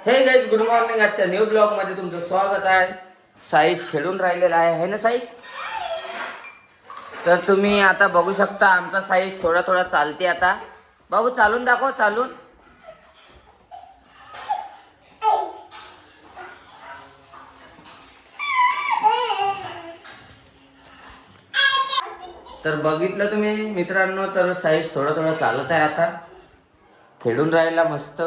Hey guys, good morning. आजच्या new blog मध्ये तुमचं स्वागत आहे. साईश खेळून राहिलेला आहे ना साईश? तर तुम्ही आता बघू शकता आमचा साईश थोडा थोडा चालते. आता बाबू चालून दाखव, चालून. तर बघितलं तुम्ही मित्रांनो, तर साईश थोडा थोडा चालत आहे. आता खेळून राहिला मस्त.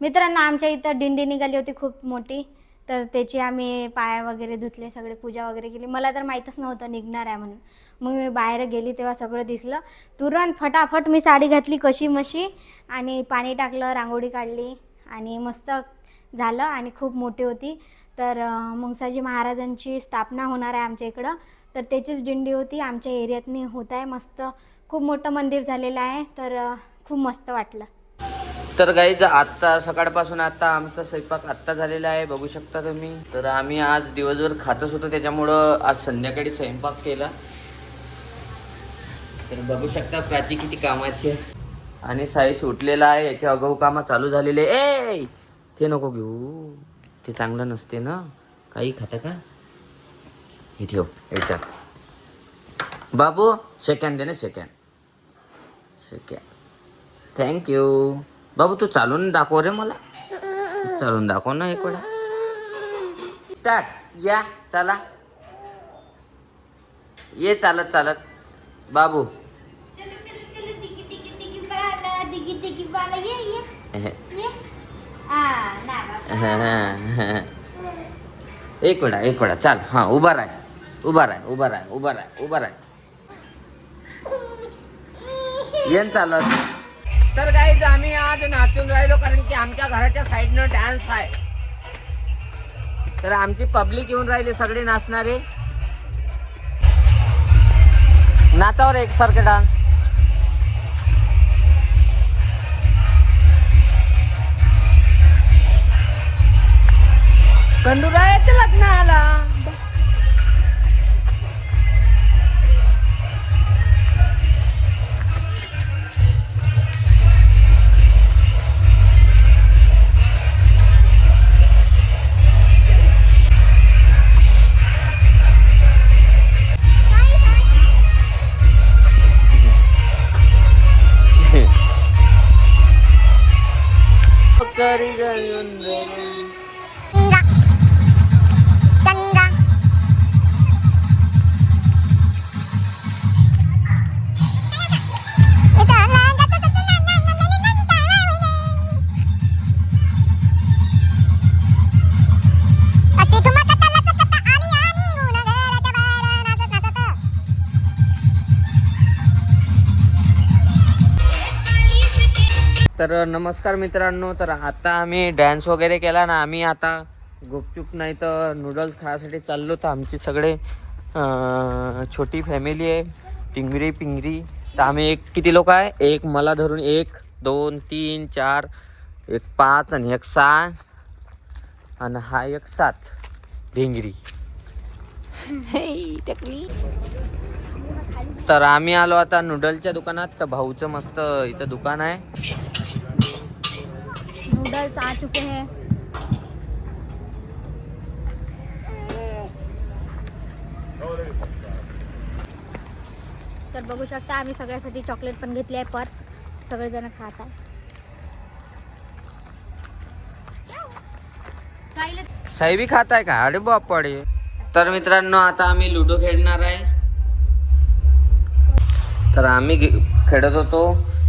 मित्रांनो, आमच्या इथं दिंडी निघाली होती खूप मोठी. तर त्याची आम्ही पाया वगैरे धुतले, सगळे पूजा वगैरे केली. मला तर माहीतच नव्हतं निघणार आहे म्हणून. मग मी बाहेर गेली तेव्हा सगळं दिसलं. तुरंत फटाफट मी साडी घातली कशी मशी आणि पाणी टाकलं, रांगोळी काढली आणि मस्त झालं. आणि खूप मोठी होती. तर मुंगसाजी महाराजांची स्थापना होणार आहे आमच्या इकडं. तर त्याचीच दिंडी होती, आमच्या एरियातनी होत आहे. मस्त खूप मोठं मंदिर झालेलं आहे. तर खूप मस्त वाटलं. तर गाईज, आत्ता सकाळपासून आता आमचा स्वयंपाक आत्ता झालेला आहे, बघू शकता तुम्ही. तर आम्ही आज दिवसभर खातच होतो, त्याच्यामुळं आज संध्याकाळी स्वयंपाक केला. तर बघू शकता प्राची किती कामाची आहे. आणि साईश उठलेला आहे, याचे अगाऊ कामं चालू झालेले. ए ते नको घेऊ, ते चांगलं नसते ना. काही खाता का? हे ठेव याच्यात. बाबू सेकंड दे ना, सेकंड. थँक्यू. बाबू तू चालून दाखव रे मला. चालून दाखव ना एक वेळा. स्टार्ट. या चला, ये चालत चालत बाबू. एक वेळा चाल. हा, उभा राह. येन चालत. तर गाईज, आम्ही आज नाचून राहिलो कारण की आमच्या घराच्या साईडनं डान्स आहे. तर आमची पब्लिक येऊन राहिली, सगळे नाचणारे. नाचावर एकसारखे डान्स. कंदुरायाच्या लग्नाला करी तर नमस्कार मित्रांनो. तर आता आम्ही डॅन्स वगैरे केला ना, आम्ही आता गुपचूप नाही तर नूडल्स खाण्यासाठी चाललो. तर आमची सगळे छोटी फॅमिली आहे, पिंगरी. तर आम्ही किती लोक आहे? एक मला धरून 1 2 3 4 एक 5 आणि एक 6 आणि हा एक 7 भिंगरी. तर आम्ही आलो आता नूडल्सच्या दुकानात. तर भाऊचं मस्त इथं दुकान आहे. नूडल्स आ चुके हैं. तर बघू शकता आम्ही सगळ्यासाठी चॉकलेट पण घेतली आहे. पर सगळेजण खात आहे. साई बी खात आहे का? अरे बापडे. तर मित्रांनो, आता आम्ही लुडो खेळणार आहे. तर आम्ही खेळत होतो,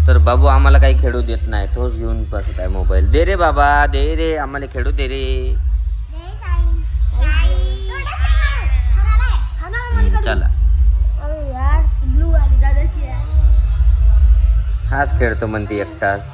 तर बाबू आम्हाला काही खेळू देत नाही. तोच घेऊन बसत आहे मोबाईल. दे रे बाबा, दे रे, आम्हाला खेळू दे रे. चला, हाच खेळतो म्हणते एकटाच.